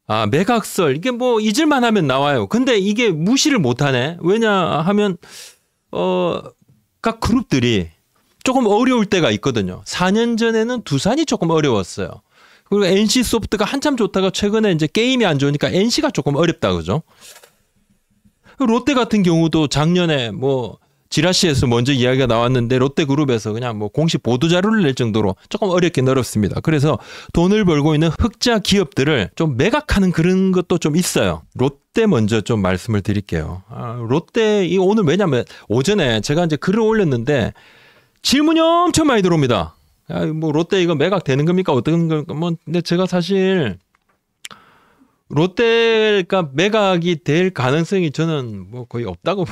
아, 매각설. 이게 뭐 잊을만 하면 나와요. 근데 이게 무시를 못하네. 왜냐하면 각 그룹들이 조금 어려울 때가 있거든요. 4년 전에는 두산이 조금 어려웠어요. 그리고 NC소프트가 한참 좋다가 최근에 이제 게임이 안 좋으니까 NC가 조금 어렵다 그죠? 롯데 같은 경우도 작년에 뭐 지라시에서 먼저 이야기가 나왔는데 롯데그룹에서 그냥 뭐 공식 보도 자료를 낼 정도로 조금 어렵긴 어렵습니다. 그래서 돈을 벌고 있는 흑자 기업들을 좀 매각하는 그런 것도 좀 있어요. 롯데 먼저 좀 말씀을 드릴게요. 롯데 이거 오늘 왜냐면 오전에 제가 이제 글을 올렸는데 질문이 엄청 많이 들어옵니다. 뭐 롯데 이거 매각되는 겁니까? 어떤 겁니까? 뭐 근데 제가 사실 롯데가 매각이 될 가능성이 저는 뭐 거의 없다고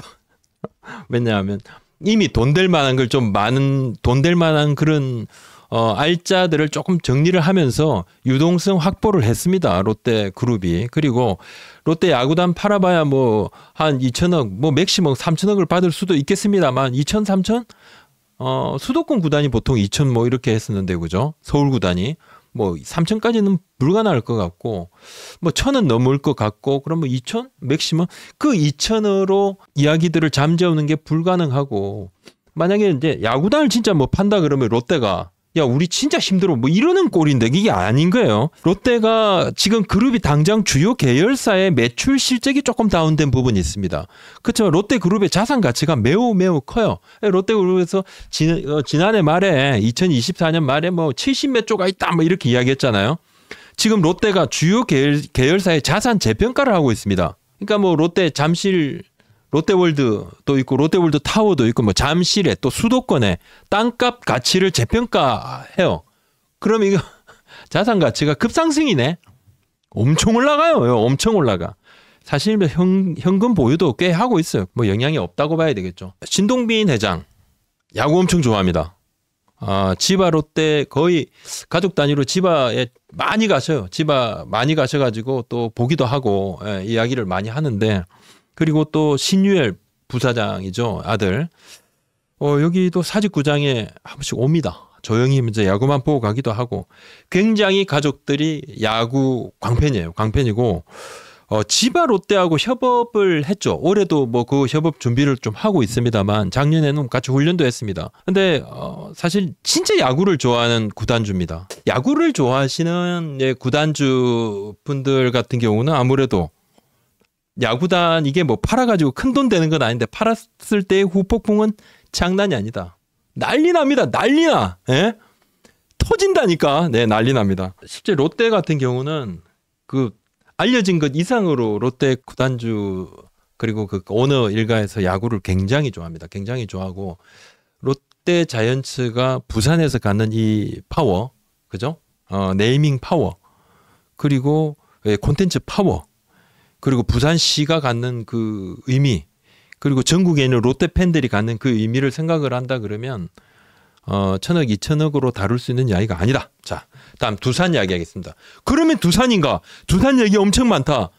왜냐하면 이미 돈 될 만한 걸 좀 많은 돈 될 만한 그런 알짜들을 조금 정리를 하면서 유동성 확보를 했습니다. 롯데 그룹이. 그리고 롯데 야구단 팔아봐야 뭐 한 2천억 뭐 맥시멈 3천억을 받을 수도 있겠습니다만 2천 3천 수도권 구단이 보통 2천 뭐 이렇게 했었는데 그죠? 서울 구단이 뭐 3천까지는 불가능할 것 같고 뭐 1,000은 넘을 것 같고 그러면 2천 맥시멈 그 2천으로 이야기들을 잠재우는 게 불가능하고 만약에 이제 야구단을 진짜 뭐 판다 그러면 롯데가 야 우리 진짜 힘들어 뭐 이러는 꼴인데 이게 아닌 거예요. 롯데가 지금 그룹이 당장 주요 계열사의 매출 실적이 조금 다운된 부분이 있습니다. 그렇지만 롯데그룹의 자산 가치가 매우 커요. 롯데그룹에서 지난해 말에 2024년 말에 뭐 70몇 조가 있다 뭐 이렇게 이야기했잖아요. 지금 롯데가 주요 계열사의 자산 재평가를 하고 있습니다. 그러니까 뭐 롯데 잠실 롯데월드도 있고 롯데월드 타워도 있고 뭐 잠실에 또 수도권에 땅값 가치를 재평가해요. 그럼 이거 자산 가치가 급상승이네. 엄청 올라가요. 엄청 올라가. 사실 현금 보유도 꽤 하고 있어요. 뭐 영향이 없다고 봐야 되겠죠. 신동빈 회장 야구 엄청 좋아합니다. 지바 롯데 거의 가족 단위로 지바에 많이 가셔요. 지바 많이 가셔가지고 또 보기도 하고 이야기를 많이 하는데 그리고 또 신유엘 부사장이죠. 아들. 여기도 사직구장에 한 번씩 옵니다. 조용히 이제 야구만 보고 가기도 하고 굉장히 가족들이 야구 광팬이에요. 광팬이고 지바 롯데하고 협업을 했죠. 올해도 뭐 그 협업 준비를 좀 하고 있습니다만 작년에는 같이 훈련도 했습니다. 근데 사실 진짜 야구를 좋아하는 구단주입니다. 야구를 좋아하시는 구단주 분들 같은 경우는 아무래도 야구단 이게 뭐 팔아가지고 큰 돈 되는 건 아닌데 팔았을 때의 후폭풍은 장난이 아니다. 난리 납니다. 난리 나. 예? 터진다니까. 네, 난리 납니다. 실제 롯데 같은 경우는 그 알려진 것 이상으로 롯데 구단주 그리고 그 오너 일가에서 야구를 굉장히 좋아합니다. 굉장히 좋아하고 롯데 자이언츠가 부산에서 갖는 이 파워, 그죠? 네이밍 파워 그리고 콘텐츠 파워 그리고 부산시가 갖는 그 의미 그리고 전국에 있는 롯데 팬들이 갖는 그 의미를 생각을 한다 그러면 1,000억, 2,000억으로 다룰 수 있는 이야기가 아니다. 자, 다음 두산 이야기 하겠습니다. 그러면 두산인가? 두산 얘기 엄청 많다.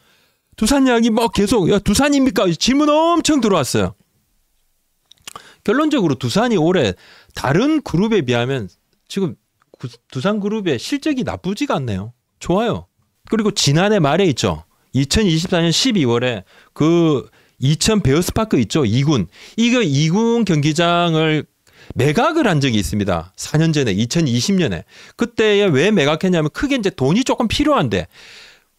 두산 이야기 뭐 계속 야 두산입니까? 질문 엄청 들어왔어요. 결론적으로 두산이 올해 다른 그룹에 비하면 지금 두산 그룹의 실적이 나쁘지가 않네요. 좋아요. 그리고 지난해 말에 있죠. 2024년 12월에 그 이천 베어스파크 있죠. 2군. 이거 2군 경기장을 매각을 한 적이 있습니다. 4년 전에 2020년에. 그때 왜 매각했냐면 크게 이제 돈이 조금 필요한데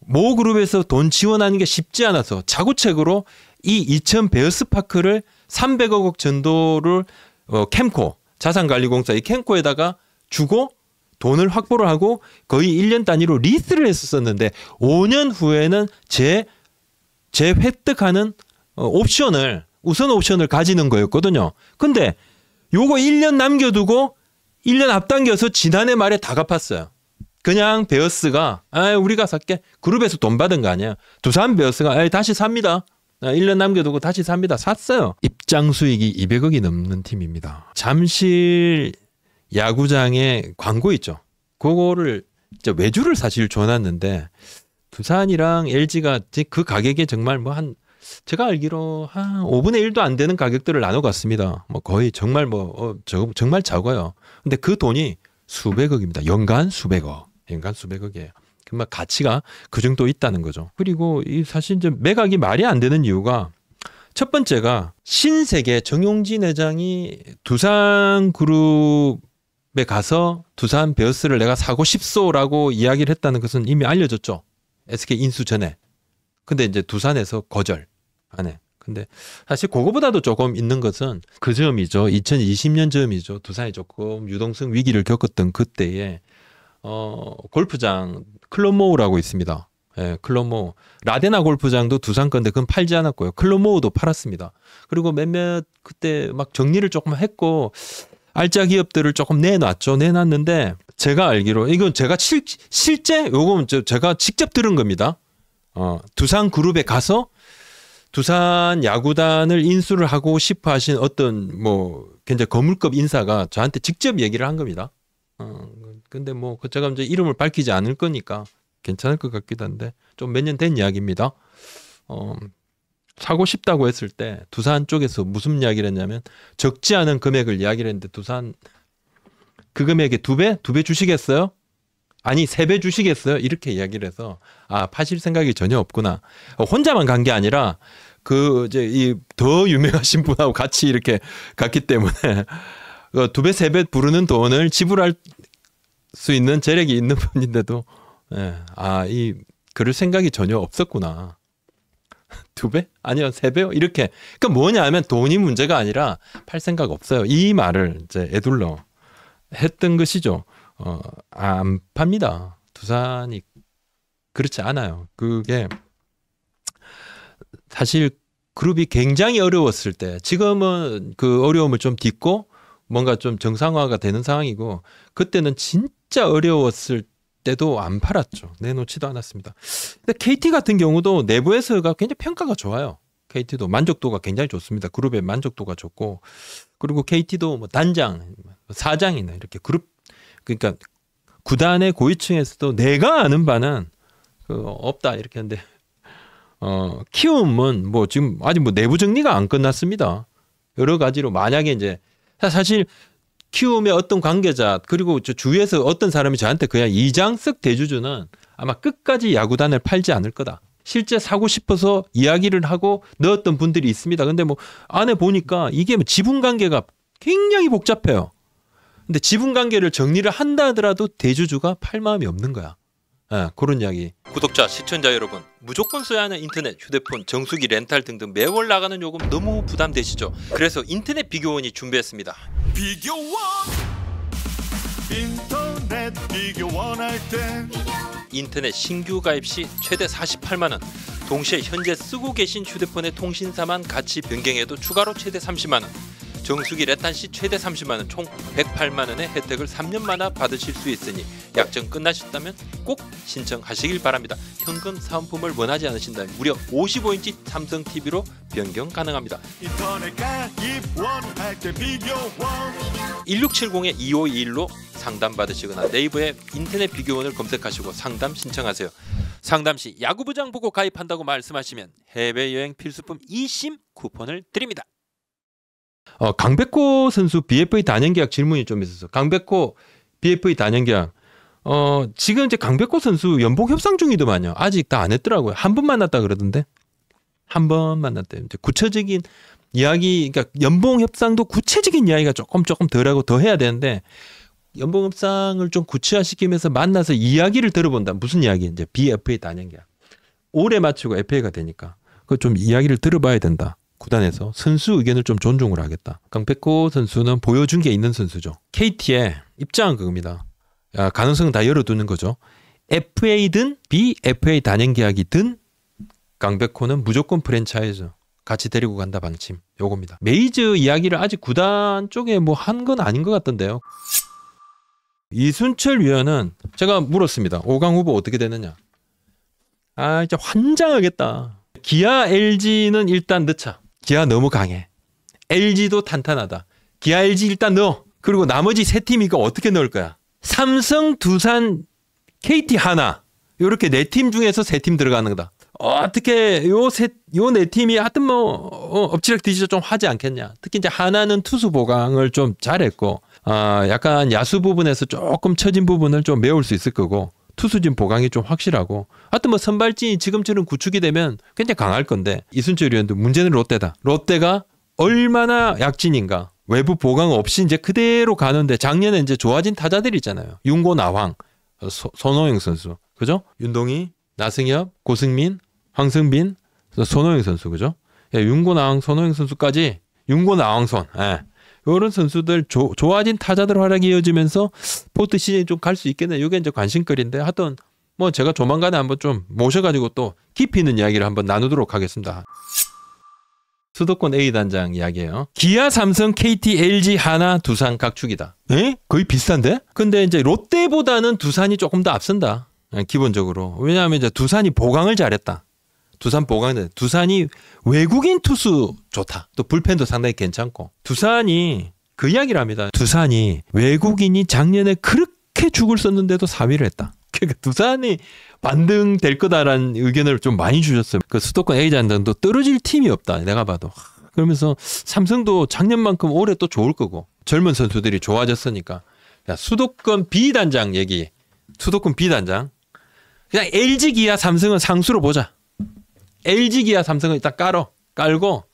모 그룹에서 돈 지원하는 게 쉽지 않아서 자구책으로 이 이천 베어스파크를 300억 정도를 캠코 자산관리공사 이 캠코에다가 주고 돈을 확보를 하고 거의 1년 단위로 리스를 했었는데 5년 후에는 재획득하는 옵션을 우선 옵션을 가지는 거였거든요. 근데 요거 1년 남겨두고 1년 앞당겨서 지난해 말에 다 갚았어요. 그냥 베어스가 우리가 살게 그룹에서 돈 받은 거 아니에요. 두산 베어스가 다시 삽니다. 1년 남겨두고 다시 삽니다. 샀어요. 입장 수익이 200억이 넘는 팀입니다. 잠실 야구장에 광고 있죠. 그거를 이제 외주를 사실 줘놨는데 두산이랑 LG가 그 가격에 정말 뭐 한 제가 알기로 한 5분의 1도 안 되는 가격들을 나눠갔습니다. 뭐 거의 정말 정말 작아요. 근데 그 돈이 수백억입니다. 연간 수백억. 연간 수백억이에요. 정말 가치가 그 정도 있다는 거죠. 그리고 이 사실 이제 매각이 말이 안 되는 이유가 첫 번째가 신세계 정용진 회장이 두산그룹에 가서 두산 베어스를 내가 사고 싶소라고 이야기를 했다는 것은 이미 알려졌죠. SK 인수 전에. 근데 이제 두산에서 거절 안 해. 근데 사실 그거보다도 조금 있는 것은 그 점이죠. 2020년 점이죠. 두산이 조금 유동성 위기를 겪었던 그때에 골프장 클럽모우라고 있습니다. 예, 클럽모우. 라데나 골프장도 두산 건데 그건 팔지 않았고요. 클럽모우도 팔았습니다. 그리고 몇몇 그때 막 정리를 조금 했고 알짜 기업들을 조금 내놨죠. 내놨는데 제가 알기로 이건 제가 실제 요건 제가 직접 들은 겁니다. 두산 그룹에 가서 두산 야구단을 인수를 하고 싶어 하신 어떤 뭐 굉장히 거물급 인사가 저한테 직접 얘기를 한 겁니다. 근데 뭐 제가 이제 이름을 밝히지 않을 거니까 괜찮을 것 같기도 한데 좀 몇 년 된 이야기입니다. 사고 싶다고 했을 때 두산 쪽에서 무슨 이야기를 했냐면 적지 않은 금액을 이야기를 했는데 두산 그 금액에 2배? 2배 주시겠어요? 아니 3배 주시겠어요? 이렇게 이야기를 해서 파실 생각이 전혀 없구나. 혼자만 간 게 아니라 그 이제 이 더 유명하신 분하고 같이 이렇게 갔기 때문에 2배 3배 부르는 돈을 지불할 수 있는 재력이 있는 분인데도 이 그럴 생각이 전혀 없었구나. 2배? 아니요 3배요? 이렇게. 그러니까 뭐냐 하면 돈이 문제가 아니라 팔 생각 없어요. 이 말을 이제 에둘러 했던 것이죠. 안 팝니다. 두산이 그렇지 않아요. 그게 사실 그룹이 굉장히 어려웠을 때 지금은 그 어려움을 좀 딛고 뭔가 좀 정상화가 되는 상황이고 그때는 진짜 어려웠을 때도 안 팔았죠. 내놓지도 않았습니다. 근데 KT 같은 경우도 내부에서가 굉장히 평가가 좋아요. KT도 만족도가 굉장히 좋습니다. 그룹의 만족도가 좋고 그리고 KT도 뭐 단장, 사장이나 이렇게 그룹 그러니까 구단의 고위층에서도 내가 아는 바는 없다 이렇게 하는데 키움은 뭐 지금 아직 뭐 내부 정리가 안 끝났습니다. 여러 가지로 만약에 이제 사실 키움의 어떤 관계자 그리고 저 주위에서 어떤 사람이 저한테 그냥 이장석 대주주는 아마 끝까지 야구단을 팔지 않을 거다. 실제 사고 싶어서 이야기를 하고 넣었던 분들이 있습니다. 근데 뭐 안에 보니까 이게 뭐 지분 관계가 굉장히 복잡해요. 근데 지분 관계를 정리를 한다 하더라도 대주주가 팔 마음이 없는 거야. 그런 이야기. 구독자, 시청자 여러분, 무조건 써야 하는 인터넷, 휴대폰, 정수기, 렌탈 등등 매월 나가는 요금 너무 부담되시죠? 그래서 인터넷 비교원이 준비했습니다. 비교원 인터넷 비교원 할 때 인터넷 신규 가입 시 최대 48만 원. 동시에 현재 쓰고 계신 휴대폰의 통신사만 같이 변경해도 추가로 최대 30만 원. 정수기 레탄 시 최대 30만 원, 총 108만 원의 혜택을 3년마다 받으실 수 있으니 약정 끝나셨다면 꼭 신청하시길 바랍니다. 현금 사은품을 원하지 않으신다면 무려 55인치 삼성 TV로 변경 가능합니다. 인터넷 가입 원할 때 비교원 1670-2521로 상담 받으시거나 네이버에 인터넷 비교원을 검색하시고 상담 신청하세요. 상담 시 야구부장 보고 가입한다고 말씀하시면 해외여행 필수품 2심 쿠폰을 드립니다. 강백호 선수 BFA 단연계약 질문이 좀 있었어. 강백호 BFA 단연계약. 지금 이제 강백호 선수 연봉 협상 중이더만요. 아직 다 안 했더라고요. 한 번 만났다 그러던데. 한 번 만났대요. 이제 구체적인 이야기, 그러니까 연봉 협상도 구체적인 이야기가 조금 덜하고 더 해야 되는데 연봉 협상을 좀 구체화시키면서 만나서 이야기를 들어본다. 무슨 이야기? 이제 BFA 단연계약. 올해 마치고 FA가 되니까 그 좀 이야기를 들어봐야 된다. 구단에서 선수 의견을 좀 존중을 하겠다. 강백호 선수는 보여준 게 있는 선수죠. KT의 입장은 그겁니다. 가능성은 다 열어두는 거죠. FA든 BFA 단연 계약이든 강백호는 무조건 프랜차이즈 같이 데리고 간다 방침. 요겁니다. 메이저 이야기를 아직 구단 쪽에 뭐 한 건 아닌 것 같던데요. 이순철 위원은 제가 물었습니다. 5강 후보 어떻게 되느냐. 진짜 환장하겠다. 기아 LG는 일단 넣자. 기아 너무 강해. LG도 탄탄하다. 기아 LG 일단 넣어. 그리고 나머지 세 팀 이거 어떻게 넣을 거야? 삼성, 두산, KT 하나. 이렇게 네 팀 중에서 세 팀 들어가는 거다. 어떻게 요 네 팀이 하여튼 뭐 엎치락 뒤지락 좀 하지 않겠냐. 특히 이제 하나는 투수 보강을 좀 잘했고 약간 야수 부분에서 조금 처진 부분을 좀 메울 수 있을 거고 투수진 보강이 좀 확실하고 하여튼 뭐 선발진이 지금처럼 구축이 되면 굉장히 강할 건데 이순철 위원도 문제는 롯데다. 롯데가 얼마나 약진인가. 외부 보강 없이 이제 그대로 가는데 작년에 이제 좋아진 타자들이 있잖아요. 윤고 나황, 손호영 선수. 그죠? 윤동희, 나승엽, 고승민, 황승빈, 손호영 선수. 그죠? 예, 윤고 나황, 손호영 선수까지 윤고 나황손. 예. 이런 선수들 좋아진 타자들 활약이 이어지면서 포스트 시즌이 좀 갈 수 있겠네. 이게 이제 관심거리인데 하여튼 뭐 제가 조만간에 한번 좀 모셔가지고 또 깊이 있는 이야기를 한번 나누도록 하겠습니다. 수도권 A 단장 이야기예요. 기아, 삼성, KT, LG, 하나, 두산 각축이다. 에? 거의 비슷한데? 근데 이제 롯데보다는 두산이 조금 더 앞선다. 기본적으로. 왜냐하면 이제 두산이 보강을 잘했다. 두산이 외국인 투수 좋다. 또 불펜도 상당히 괜찮고. 두산이 그 이야기를 합니다. 두산이 외국인이 작년에 그렇게 죽을 썼는데도 4위를 했다. 그러니까 두산이 반등될 거다라는 의견을 좀 많이 주셨어요. 그 수도권 A 단장도 떨어질 팀이 없다. 내가 봐도. 그러면서 삼성도 작년만큼 올해 또 좋을 거고 젊은 선수들이 좋아졌으니까. 야, 수도권 B 단장 얘기. 수도권 B 단장. 그냥 LG, 기아, 삼성은 상수로 보자. LG, 기아, 삼성은 일단 깔고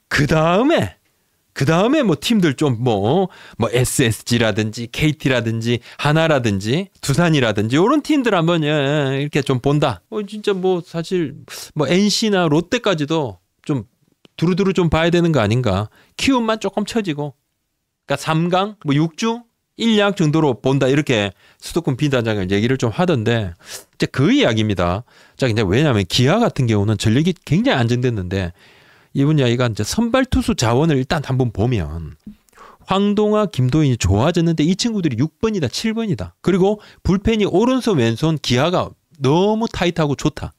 그 다음에 뭐 팀들 좀 뭐 SSG라든지 KT라든지 하나라든지 두산이라든지 이런 팀들 한번 이렇게 좀 본다. 진짜 뭐 사실 뭐 NC나 롯데까지도 좀 두루두루 좀 봐야 되는 거 아닌가. 키움만 조금 처지고 그러니까 3강 뭐 6중 1약 정도로 본다. 이렇게 수도권 비단장을 얘기를 좀 하던데 이제 그 이야기입니다. 자, 이제 왜냐하면 기아 같은 경우는 전력이 굉장히 안정됐는데 이분 이야기가 이제 선발 투수 자원을 일단 한번 보면 황동아, 김도인이 좋아졌는데 이 친구들이 6번이다, 7번이다. 그리고 불펜이 오른손, 왼손 기아가 너무 타이트하고 좋다.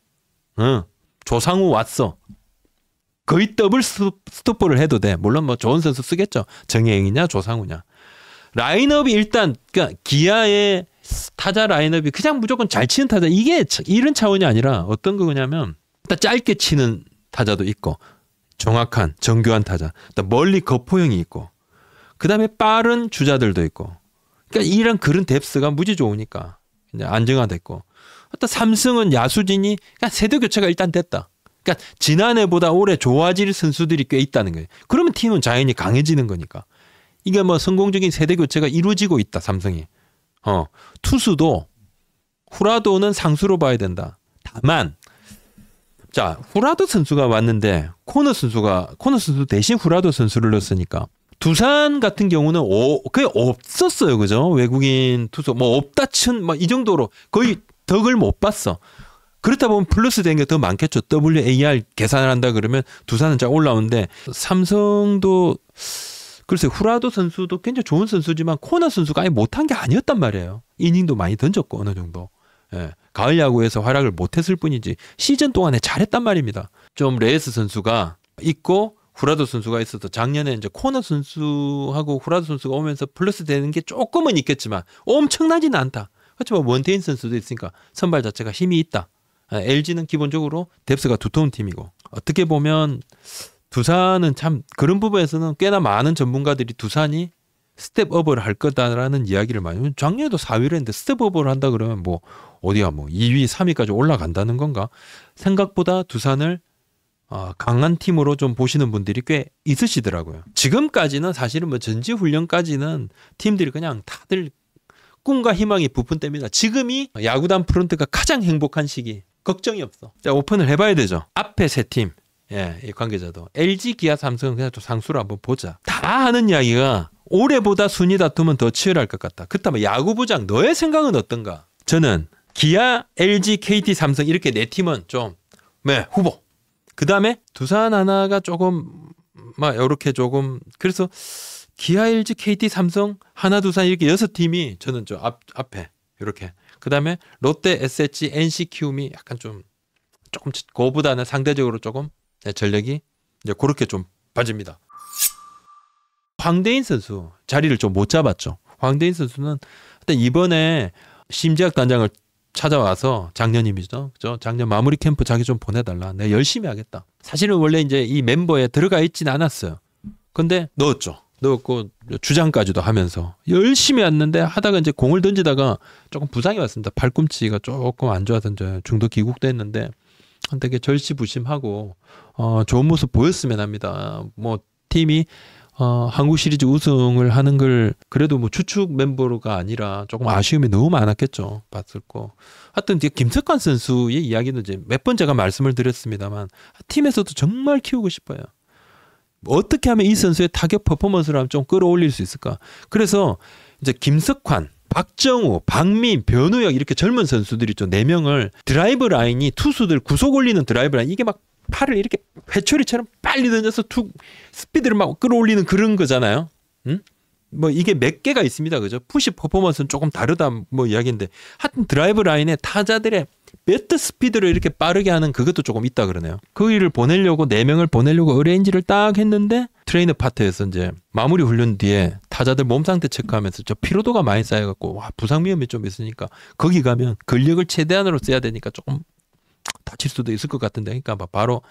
조상우 왔어. 거의 더블 스톱볼을 해도 돼. 물론 뭐 좋은 선수 쓰겠죠. 정혜영이냐 조상우냐. 라인업이 일단 그러니까 기아의 타자 라인업이 그냥 무조건 잘 치는 타자. 이게 이런 차원이 아니라 어떤 거냐면 일단 짧게 치는 타자도 있고 정확한 정교한 타자, 멀리 거포형이 있고, 그 다음에 빠른 주자들도 있고, 그러니까 이런 그런 뎁스가 무지 좋으니까 이제 안정화됐고, 또 삼성은 야수진이 그냥 세대 교체가 일단 됐다. 그러니까 지난해보다 올해 좋아질 선수들이 꽤 있다는 거예요. 그러면 팀은 자연히 강해지는 거니까. 이게 뭐 성공적인 세대 교체가 이루어지고 있다. 삼성이. 투수도 후라도는 상수로 봐야 된다. 다만. 자, 후라도 선수가 왔는데 코너 선수 대신 후라도 선수를 넣었으니까 두산 같은 경우는 그게 없었어요. 그죠? 외국인 투수 뭐 없다 친 막 이 정도로 거의 덕을 못 봤어. 그렇다 보면 플러스 된 게 더 많겠죠. WAR 계산을 한다 그러면 두산은 잘 올라오는데 삼성도 글쎄 후라도 선수도 굉장히 좋은 선수지만 코너 선수가 아예 못한 게 아니었단 말이에요. 이닝도 많이 던졌고 어느 정도. 예. 가을 야구에서 활약을 못했을 뿐이지 시즌 동안에 잘했단 말입니다. 좀 레이스 선수가 있고 후라도 선수가 있어서 작년에 이제 코너 선수하고 후라도 선수가 오면서 플러스 되는 게 조금은 있겠지만 엄청나지는 않다. 그렇지만 원태인 선수도 있으니까 선발 자체가 힘이 있다. LG는 기본적으로 뎁스가 두터운 팀이고 어떻게 보면 두산은 참 그런 부분에서는 꽤나 많은 전문가들이 두산이 스텝업을 할 거다라는 이야기를 많이. 작년에도 4위를 했는데 스텝업을 한다 그러면 뭐 어디야 뭐 2위, 3위까지 올라간다는 건가? 생각보다 두산을 강한 팀으로 좀 보시는 분들이 꽤 있으시더라고요. 지금까지는 사실은 뭐 전지훈련까지는 팀들이 그냥 다들 꿈과 희망이 부푼 때입니다. 지금이 야구단 프런트가 가장 행복한 시기. 걱정이 없어. 자, 오픈을 해봐야 되죠. 앞에 세 팀. 예, 이 관계자도 LG, 기아, 삼성은 그냥 또 상수로 한번 보자. 다 하는 이야기가 올해보다 순위 다툼은 더 치열할 것 같다. 그렇다면 야구부장 너의 생각은 어떤가? 저는 기아, LG, KT, 삼성 이렇게 네 팀은 좀 후보. 그 다음에 두산 하나가 조금 막 이렇게 조금 그래서 기아, LG, KT, 삼성, 하나, 두산 이렇게 6팀이 저는 저 앞에 이렇게. 그 다음에 롯데, SH, NC, 키움이 약간 조금 그거보다는 상대적으로 조금 전력이 이제 그렇게 좀 빠집니다. 황대인 선수 자리를 좀 못 잡았죠. 황대인 선수는 일단 이번에 심지학 단장을 찾아와서 작년이죠. 그죠? 작년 마무리 캠프 자기 좀 보내달라. 내가 열심히 하겠다. 사실은 원래 이제 이 멤버에 들어가 있진 않았어요. 근데 넣었죠. 넣었고 주장까지도 하면서 열심히 왔는데 하다가 이제 공을 던지다가 조금 부상이 왔습니다. 팔꿈치가 조금 안 좋아서 이제 중도 기국됐는데 되게 절시부심하고 좋은 모습 보였으면 합니다. 뭐 팀이 한국 시리즈 우승을 하는 걸 그래도 뭐 주축 멤버가 아니라 조금 아쉬움이 너무 많았겠죠. 봤을 거. 하여튼 김석환 선수의 이야기는 이제 몇 번 제가 말씀을 드렸습니다만 팀에서도 정말 키우고 싶어요. 어떻게 하면 이 선수의 타격 퍼포먼스를 하면 좀 끌어올릴 수 있을까? 그래서 이제 김석환, 박정우, 박민, 변우혁 이렇게 젊은 선수들이 좀 4명을 드라이브 라인이 투수들 구속 올리는 드라이브 라인 이게 막 팔을 이렇게 회초리처럼 빨리 던져서 스피드를 막 끌어올리는 그런 거잖아요. 응? 뭐 이게 몇 개가 있습니다. 그죠? 푸시 퍼포먼스는 조금 다르다 뭐 이야기인데 하여튼 드라이브 라인에 타자들의 배트 스피드를 이렇게 빠르게 하는 그것도 조금 있다 그러네요. 그 일을 보내려고 4명을 보내려고 어레인지를 딱 했는데 트레이너 파트에서 이제 마무리 훈련 뒤에 타자들 몸 상태 체크하면서 저 피로도가 많이 쌓여갖고 와 부상 위험이 좀 있으니까 거기 가면 근력을 최대한으로 써야 되니까 조금 다칠 수도 있을 것 같은데 그러니까 막 바로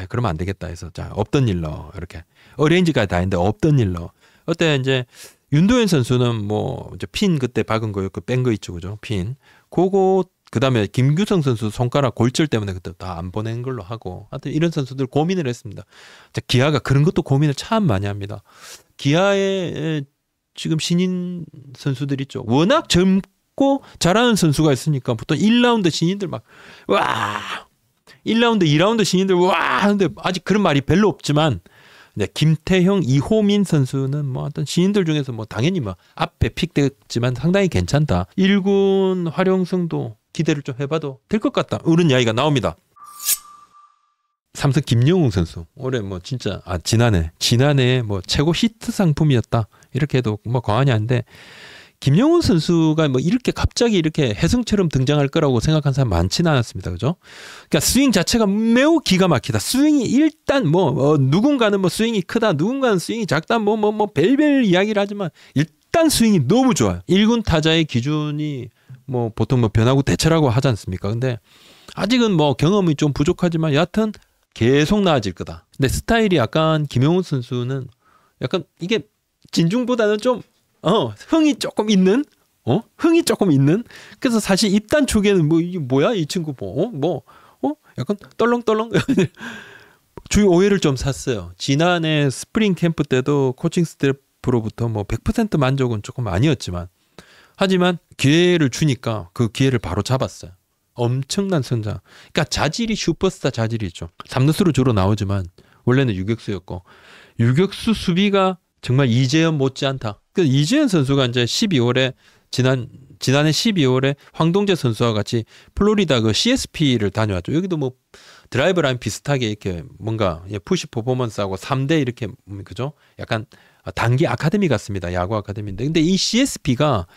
그러면 안 되겠다 해서 자 없던 일로 이렇게 어레인지까지 다 했는데 없던 일로 어때 이제 윤도현 선수는 뭐 이제 핀 그때 박은 거였고 뺀 거 있죠 그죠 핀 그거 그다음에 김규성 선수 손가락 골절 때문에 그때 다 안 보낸 걸로 하고 하여튼 이런 선수들 고민을 했습니다. 기아가 그런 것도 고민을 참 많이 합니다. 기아에 지금 신인 선수들 있죠. 워낙 젊고 잘하는 선수가 있으니까 보통 1라운드 신인들 막 와 1라운드 2라운드 신인들 와 하는데 아직 그런 말이 별로 없지만 김태형, 이호민 선수는 뭐 어떤 신인들 중에서 뭐 당연히 뭐 앞에 픽됐지만 상당히 괜찮다. 1군 활용성도 기대를 좀 해봐도 될 것 같다. 이런 이야기가 나옵니다. 삼성 김영웅 선수 올해 뭐 진짜 지난해 뭐 최고 히트 상품이었다 이렇게 해도 뭐 과언이 아닌데 김영웅 선수가 뭐 이렇게 갑자기 이렇게 혜성처럼 등장할 거라고 생각한 사람 많지는 않았습니다. 그죠? 그러니까 스윙 자체가 매우 기가 막히다. 스윙이 일단 누군가는 뭐 스윙이 크다, 누군가는 스윙이 작다, 뭐 별별 이야기를 하지만 일단 스윙이 너무 좋아요. 1군 타자의 기준이 뭐 보통 뭐 변하고 대체라고 하지 않습니까? 근데 아직은 뭐 경험이 좀 부족하지만 여하튼 계속 나아질 거다. 근데 스타일이 약간 김영웅 선수는 약간 이게 진중보다는 좀 흥이 조금 있는 그래서 사실 입단 초기에는 뭐 이게 뭐야 이 친구 약간 떨렁떨렁 주의 오해를 좀 샀어요. 지난해 스프링 캠프 때도 코칭 스태프로부터 뭐 100% 만족은 조금 아니었지만 하지만 기회를 주니까 그 기회를 바로 잡았어요. 엄청난 성장. 그러니까 자질이 슈퍼스타 자질이죠. 3루수로 주로 나오지만 원래는 유격수였고 유격수 수비가 정말 이재현 못지않다. 그래서 이재현 선수가 이제 12월에 지난해 12월에 황동재 선수와 같이 플로리다 그 CSP를 다녀왔죠. 여기도 뭐 드라이브 라인 비슷하게 이렇게 뭔가 푸시 퍼포먼스하고 3대 이렇게 그죠? 약간 단기 아카데미 같습니다. 야구 아카데미인데. 근데 이 CSP가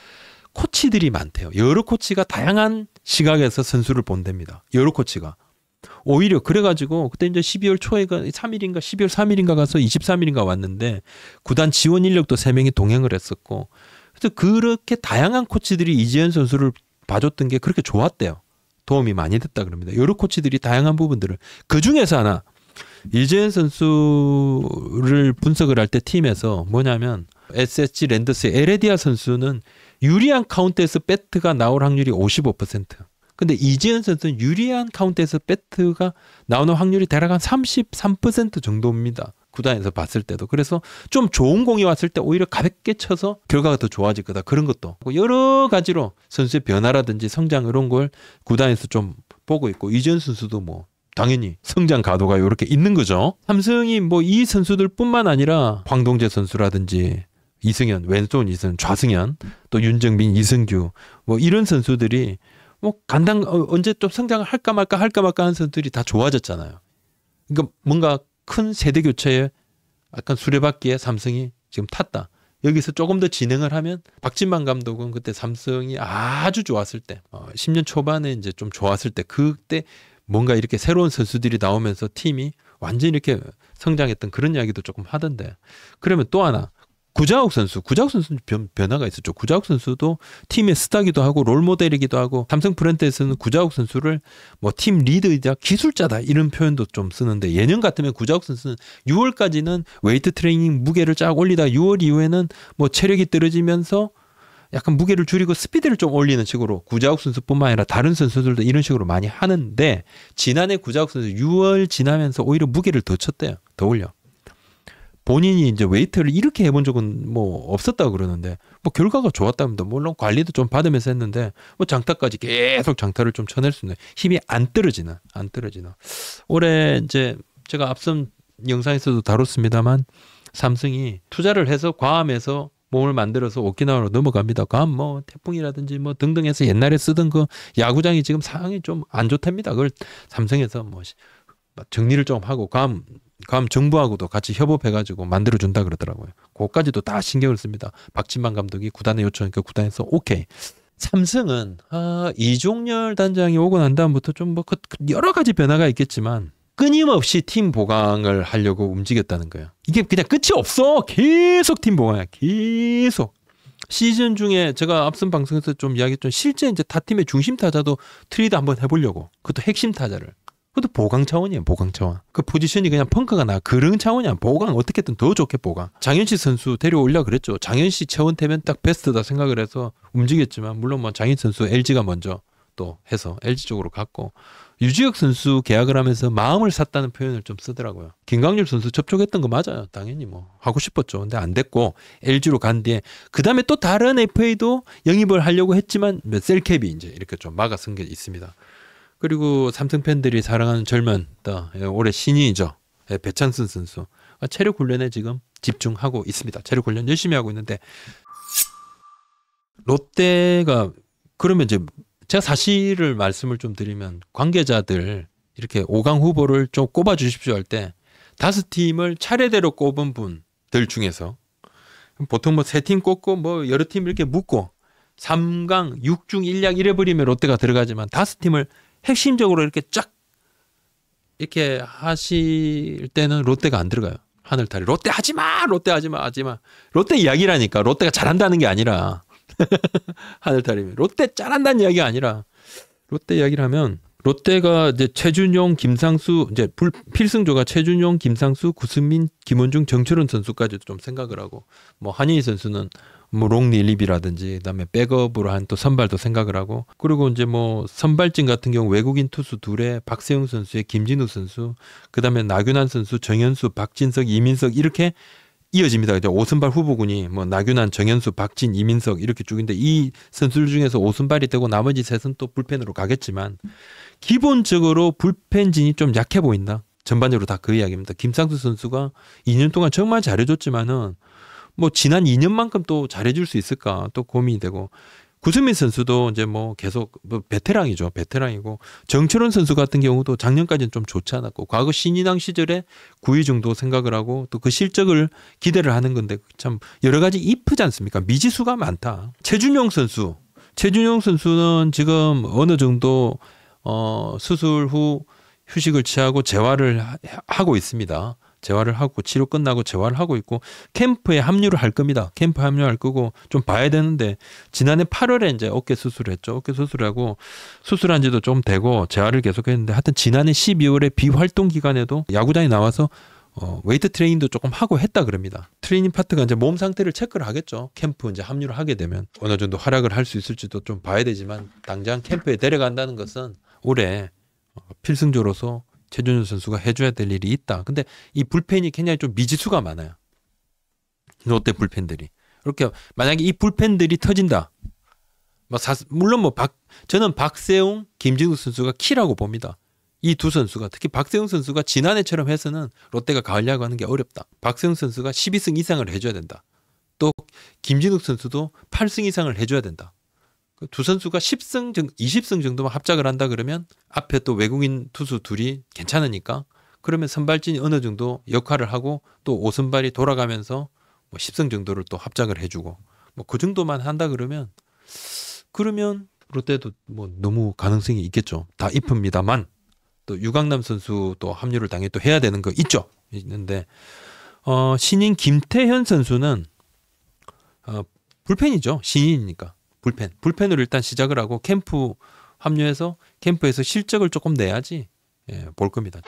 코치들이 많대요. 여러 코치가 다양한 시각에서 선수를 본답니다. 여러 코치가. 오히려 그래가지고 그때 이제 12월 초에가 3일인가 12월 3일인가 가서 23일인가 왔는데 구단 지원 인력도 3명이 동행을 했었고 그래서 그렇게 다양한 코치들이 이재현 선수를 봐줬던 게 그렇게 좋았대요. 도움이 많이 됐다 그럽니다. 여러 코치들이 다양한 부분들을 그 중에서 하나 이재현 선수를 분석을 할 때 팀에서 뭐냐면 SSG 랜더스의 에레디아 선수는 유리한 카운트에서 배트가 나올 확률이 55%. 근데 이재현 선수는 유리한 카운트에서 배트가 나오는 확률이 대략 한 33% 정도입니다. 구단에서 봤을 때도. 그래서 좀 좋은 공이 왔을 때 오히려 가볍게 쳐서 결과가 더 좋아질 거다. 그런 것도. 여러 가지로 선수의 변화라든지 성장 이런 걸 구단에서 좀 보고 있고 이재현 선수도 뭐 당연히 성장 가도가 이렇게 있는 거죠. 삼성이 뭐 이 선수들뿐만 아니라 황동재 선수라든지 이승현, 왼손 이승, 좌승현, 또 윤정빈, 이승규 뭐 이런 선수들이 뭐 언제 좀 성장을 할까 말까 하는 선수들이 다 좋아졌잖아요. 그러니까 뭔가 큰 세대 교체에 약간 수레바퀴에 삼성이 지금 탔다. 여기서 조금 더 진행을 하면 박진만 감독은 그때 삼성이 아주 좋았을 때 10년 초반에 이제 좀 좋았을 때 그때 뭔가 이렇게 새로운 선수들이 나오면서 팀이 완전히 이렇게 성장했던 그런 이야기도 조금 하던데 그러면 또 하나 구자욱 선수는 변화가 있었죠. 구자욱 선수도 팀의 스타기도 하고 롤모델이기도 하고 삼성 브랜드에서는 구자욱 선수를 뭐 팀 리더이자 기술자다 이런 표현도 좀 쓰는데 예년 같으면 구자욱 선수는 6월까지는 웨이트 트레이닝 무게를 쫙 올리다 6월 이후에는 뭐 체력이 떨어지면서 약간 무게를 줄이고 스피드를 좀 올리는 식으로 구자욱 선수뿐만 아니라 다른 선수들도 이런 식으로 많이 하는데 지난해 구자욱 선수 6월 지나면서 오히려 무게를 더 쳤대요. 더 올려. 본인이 이제 웨이트를 이렇게 해본 적은 뭐 없었다고 그러는데 뭐 결과가 좋았답니다. 물론 관리도 좀 받으면서 했는데 뭐 장타까지 계속 장타를 좀 쳐낼 수 있는 힘이 안 떨어지나. 올해 이제 제가 앞선 영상에서도 다뤘습니다만 삼성이 투자를 해서 괌에서 몸을 만들어서 오키나와로 넘어갑니다. 괌 뭐 태풍이라든지 뭐 등등 해서 옛날에 쓰던 그 야구장이 지금 상황이 좀 안 좋답니다. 그걸 삼성에서 뭐 정리를 좀 하고 괌 정부하고도 같이 협업해가지고 만들어준다 그러더라고요. 그것까지도 다 신경을 씁니다. 박진만 감독이 구단에 요청하니까 구단에서 오케이. 삼성은 이종열 단장이 오고 난 다음부터 좀 뭐 여러 가지 변화가 있겠지만 끊임없이 팀 보강을 하려고 움직였다는 거예요. 이게 그냥 끝이 없어. 계속 팀 보강이야. 계속. 시즌 중에 제가 앞선 방송에서 좀 이야기했던 실제 이제 타 팀의 중심 타자도 트레이드 한번 해보려고. 그것도 핵심 타자를. 그것도 보강 차원이에요. 보강 차원. 그 포지션이 그냥 펑크가 나. 그런 차원이야. 보강 어떻게든 더 좋게 보강. 장현시 선수 데려오려고 그랬죠. 장현시 최원태면 딱 베스트다 생각을 해서 움직였지만 물론 뭐 장현시 선수 LG가 먼저 또 해서 LG 쪽으로 갔고 유지혁 선수 계약을 하면서 마음을 샀다는 표현을 좀 쓰더라고요. 김광률 선수 접촉했던 거 맞아요. 당연히 뭐 하고 싶었죠. 근데 안 됐고 LG로 간 뒤에 그 다음에 또 다른 FA도 영입을 하려고 했지만 셀캡이 이제 이렇게 좀 막아선 게 있습니다. 그리고 삼성 팬들이 사랑하는 젊은 올해 신인이죠. 배창순 선수. 체력 훈련에 지금 집중하고 있습니다. 체력 훈련 열심히 하고 있는데 롯데가 그러면 이제 제가 사실을 말씀을 좀 드리면 관계자들 이렇게 5강 후보를 좀 꼽아 주십시오 할 때 5팀을 차례대로 꼽은 분들 중에서 보통 뭐 3팀 꼽고 뭐 여러 팀 이렇게 묶고 3강 6중 1약 이래버리면 롯데가 들어가지만 5팀을 핵심적으로 이렇게 쫙 이렇게 하실 때는 롯데가 안 들어가요. 하늘탈이 롯데 하지마 롯데 이야기라니까. 롯데가 잘한다는 게 아니라 하늘탈이 롯데 잘한다는 이야기가 아니라 롯데 이야기를 하면 롯데가 이제 최준용, 김상수 이제 필승조가 최준용, 김상수, 구승민, 김원중, 정철원 선수까지도 좀 생각을 하고 뭐 한희희 선수는 뭐 롱릴리비라든지 그다음에 백업으로 한 또 선발도 생각을 하고 그리고 이제 뭐 선발진 같은 경우 외국인 투수 둘에 박세웅 선수의 김진우 선수 그다음에 나균환 선수, 정현수, 박진석, 이민석 이렇게 이어집니다. 이제 5선발 후보군이 뭐 나균환, 정현수, 박진, 이민석 이렇게 쭉인데 이 선수들 중에서 5선발이 되고 나머지 셋은 또 불펜으로 가겠지만 기본적으로 불펜진이 좀 약해 보인다. 전반적으로 다 그 이야기입니다. 김상수 선수가 2년 동안 정말 잘해줬지만은 뭐 지난 2년만큼 또 잘해줄 수 있을까 또 고민이 되고 구승민 선수도 이제 뭐 계속 뭐 베테랑이고 정철원 선수 같은 경우도 작년까지는 좀 좋지 않았고 과거 신인왕 시절에 9위 정도 생각을 하고 또 그 실적을 기대를 하는 건데 참 여러 가지 이프지 않습니까? 미지수가 많다. 최준용 선수는 지금 어느 정도 수술 후 휴식을 취하고 재활을 하고 있습니다. 재활을 하고 치료 끝나고 재활을 하고 있고 캠프에 합류를 할 겁니다. 캠프에 합류할 거고 좀 봐야 되는데 지난해 8월에 이제 어깨 수술을 했죠. 어깨 수술하고 수술한 지도 좀 되고 재활을 계속했는데 하여튼 지난해 12월에 비활동 기간에도 야구장에 나와서 웨이트 트레이닝도 조금 하고 했다 그럽니다. 트레이닝 파트가 이제 몸 상태를 체크를 하겠죠. 캠프 이제 합류를 하게 되면 어느 정도 활약을 할 수 있을지도 좀 봐야 되지만 당장 캠프에 데려간다는 것은 올해 필승조로서 최준용 선수가 해줘야 될 일이 있다. 근데 이 불펜이 굉장히 좀 미지수가 많아요. 롯데 불펜들이. 이렇게 만약에 이 불펜들이 터진다. 물론 저는 박세웅, 김진우 선수가 키라고 봅니다. 이 두 선수가 특히 박세웅 선수가 지난해처럼 해서는 롯데가 가을 야구하는 게 어렵다. 박세웅 선수가 12승 이상을 해줘야 된다. 또 김진욱 선수도 8승 이상을 해줘야 된다. 두 선수가 20승 정도만 합작을 한다 그러면 앞에 또 외국인 투수 둘이 괜찮으니까 그러면 선발진이 어느 정도 역할을 하고 또 5선발이 돌아가면서 뭐 10승 정도를 또 합작을 해주고 뭐 그 정도만 한다 그러면 롯데도 뭐 너무 가능성이 있겠죠. 다 이쁩니다만 또 유강남 선수 또 합류를 당연히 또 해야 되는 거 있는데 신인 김태현 선수는 불펜이죠. 신인이니까 불펜으로 일단 시작을 하고 캠프 합류해서 캠프에서 실적을 조금 내야지 볼 겁니다.